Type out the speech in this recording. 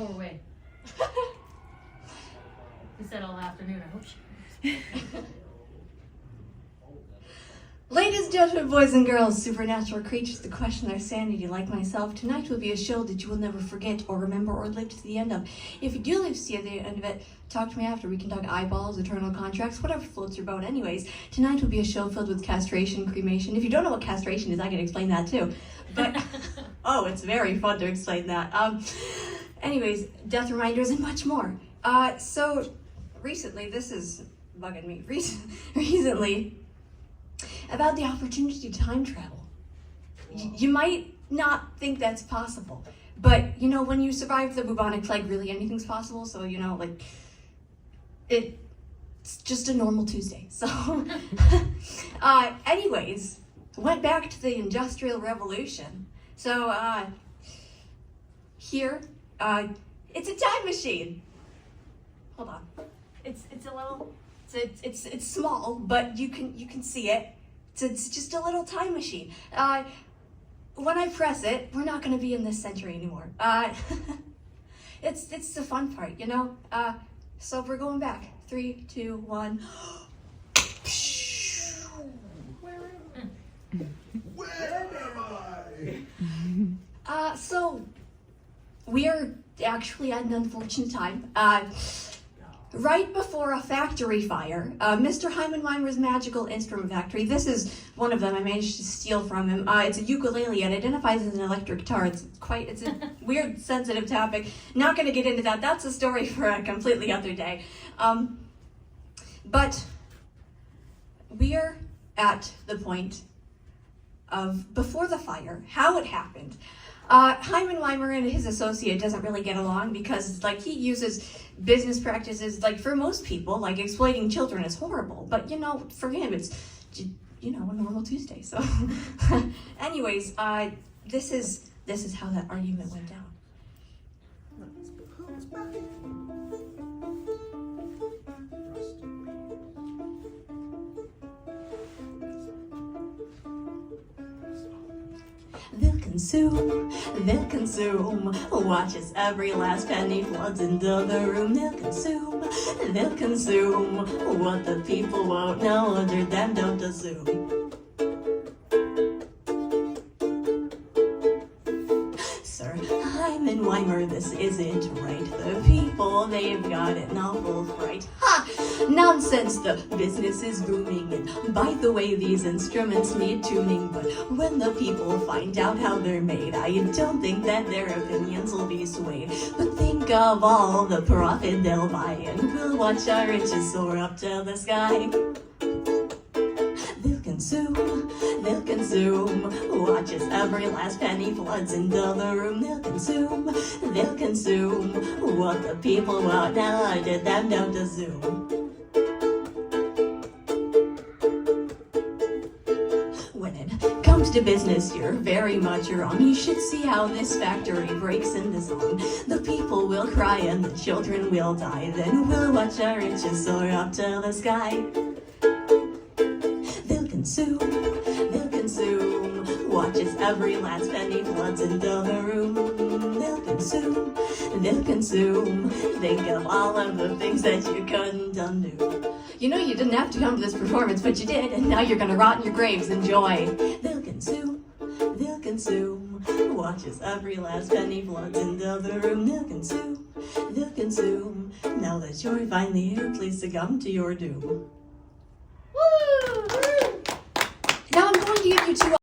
go away. He said all afternoon. I hope she. Ladies and gentlemen, boys and girls, supernatural creatures to question their sanity like myself, tonight will be a show that you will never forget or remember or live to the end of. If you do live to see the end of it, talk to me after. We can talk eyeballs, eternal contracts, whatever floats your boat. Anyways, tonight will be a show filled with castration, cremation. If you don't know what castration is, I can explain that too. But, oh, it's very fun to explain that. Anyways, death reminders and much more. So, recently, this is bugging me. Recently, about the opportunity to time travel. You might not think that's possible, but you know, when you survive the bubonic plague, really anything's possible. So, you know, like, it's just a normal Tuesday. So, anyways, went back to the Industrial Revolution. So, here, it's a time machine. Hold on. It's a little, it's small, but you can see it. It's just a little time machine. When I press it, we're not going to be in this century anymore. It's the fun part, you know. So we're going back. 3, 2, 1. Where am I? So we are actually at an unfortunate time. Right before a factory fire, Mr. Heimenweimer's magical instrument factory. This is one of them I managed to steal from him. It's a ukulele and it identifies as an electric guitar. It's a weird, sensitive topic. Not going to get into that. That's a story for a completely other day. But we're at the point of before the fire, how it happened. Heimenweimer and his associate doesn't really get along because, like, he uses business practices, like, for most people, like, exploiting children is horrible. But, you know, for him, it's, you know, a normal Tuesday. So, anyways, this is how that argument went down. They'll consume, watch as every last penny floods into the room. They'll consume, what the people won't know, under them don't assume. Sir Heimenweimer, this isn't right. The people, they've got an awful fright. Ha! Nonsense, the business is booming, and by the way, these instruments need tuning, but when the people find out how they're made, I don't think that their opinions will be swayed. But think of all the profit they'll buy, and we'll watch our riches soar up to the sky. They'll consume, watch as every last penny floods into the room. They'll consume, what the people won't know, under them don't assume. When it comes to business, you're very much wrong. You should see how this factory breaks into song. The people will cry and the children will die. Then we'll watch our riches soar up to the sky. They'll consume, watch as every last penny floods into the room. They'll consume, think of all of the things that you couldn't undo. You know you didn't have to come to this performance, but you did, and now you're gonna rot in your graves. Enjoy. They'll consume, watch as every last penny floods into the room. They'll consume, now that you're finally here, please succumb to your doom. Woo! Now I'm going to give you two